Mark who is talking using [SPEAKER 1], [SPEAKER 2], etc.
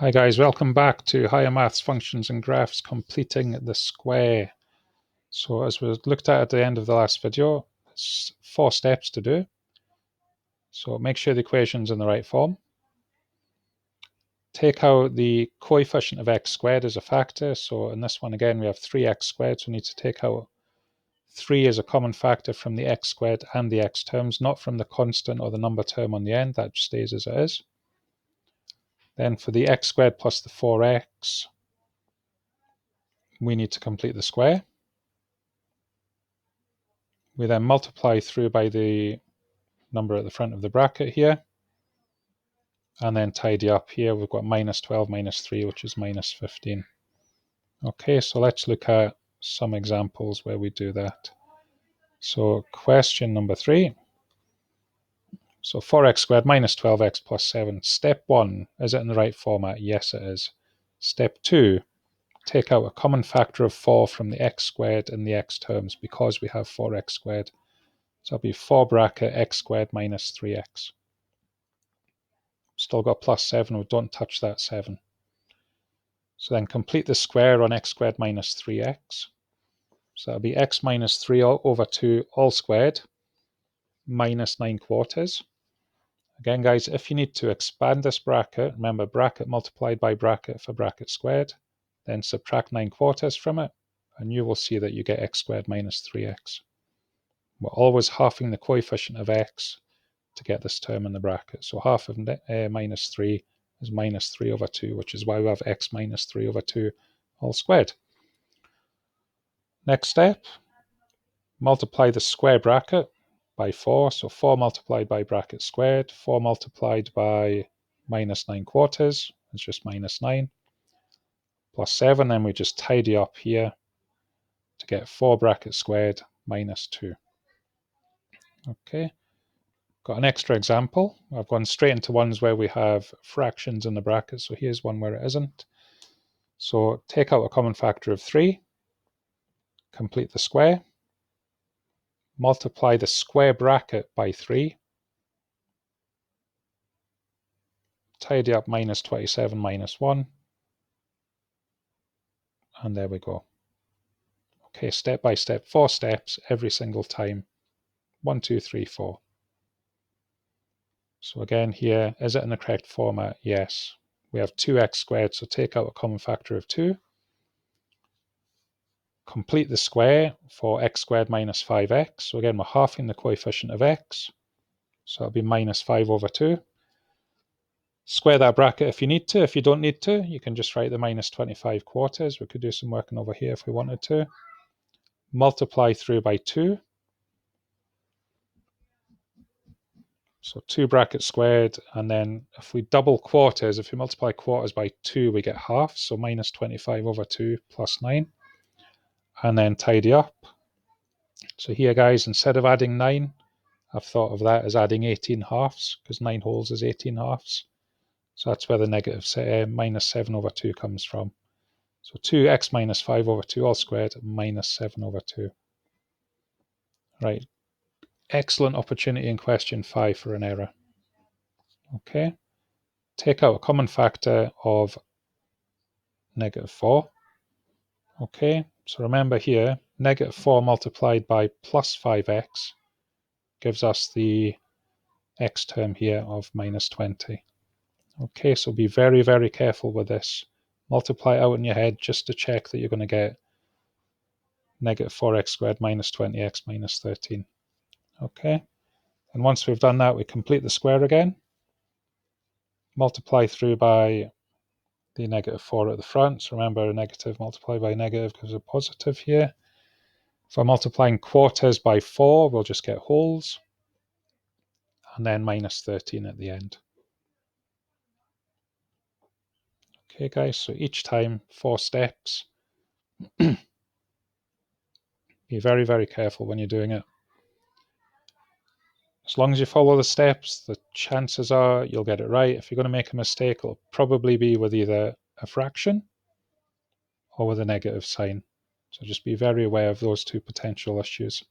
[SPEAKER 1] Hi guys, welcome back to Higher Maths Functions and Graphs Completing the Square. So as we looked at the end of the last video, there's 4 steps to do. So make sure the equation's in the right form. Take out the coefficient of x squared as a factor. So in this one again we have 3x squared, so we need to take out 3 as a common factor from the x squared and the x terms, not from the constant or the number term on the end. That stays as it is. Then for the x squared plus the 4x, we need to complete the square. We then multiply through by the number at the front of the bracket here, and then tidy up here. We've got minus 12 minus 3, which is minus 15. Okay, so let's look at some examples where we do that. So question number 3. So 4x squared minus 12x plus 7. Step 1, is it in the right format? Yes, it is. Step 2, take out a common factor of 4 from the x squared and the x terms because we have 4x squared. So it'll be 4 bracket x squared minus 3x. Still got plus 7, we don't touch that 7. So then complete the square on x squared minus 3x. So that'll be x minus 3 all over 2 all squared minus 9 quarters. Again, guys, if you need to expand this bracket, remember bracket multiplied by bracket for bracket squared, then subtract 9 quarters from it, and you will see that you get x squared minus 3x. We're always halving the coefficient of x to get this term in the bracket. So half of minus 3 is minus 3 over 2, which is why we have x minus 3 over 2 all squared. Next step, multiply the square bracket by 4. So 4 multiplied by bracket squared, 4 multiplied by minus 9 quarters, is just minus 9, plus 7, then we just tidy up here to get 4 bracket squared minus 2. Okay. Got an extra example. I've gone straight into ones where we have fractions in the bracket, so here's one where it isn't. So take out a common factor of 3, complete the square, multiply the square bracket by 3, tidy up minus 27 minus 1, and there we go. Okay, step by step, 4 steps every single time. 1, 2, 3, 4. So again here, is it in the correct format? Yes. We have 2x squared, so take out a common factor of 2. Complete the square for x squared minus 5x. So again, we're halving the coefficient of x. So it'll be minus 5 over 2. Square that bracket if you need to. If you don't need to, you can just write the minus 25 quarters. We could do some working over here if we wanted to. Multiply through by 2. So 2 brackets squared, and then if we double quarters, if we multiply quarters by 2, we get half. So minus 25 over 2 plus 9. And then tidy up. So here, guys, instead of adding 9, I've thought of that as adding 18 halves, because 9 wholes is 18 halves. So that's where the negative minus 7 over 2 comes from. So 2x minus 5 over 2 all squared minus 7 over 2. Right. Excellent opportunity in question 5 for an error. Okay. Take out a common factor of negative 4. Okay. So remember here, negative 4 multiplied by plus 5x gives us the x term here of minus 20. Okay, so be very, very careful with this. Multiply out in your head just to check that you're going to get negative 4x squared minus 20x minus 13. Okay, and once we've done that, we complete the square again. Multiply through by the negative 4 at the front. So remember, a negative multiplied by negative gives a positive here. If I'm multiplying quarters by 4, we'll just get wholes. And then minus 13 at the end. Okay, guys, so each time, 4 steps. Be very, very careful when you're doing it. As long as you follow the steps, the chances are you'll get it right. If you're going to make a mistake, it'll probably be with either a fraction or with a negative sign. So just be very aware of those two potential issues.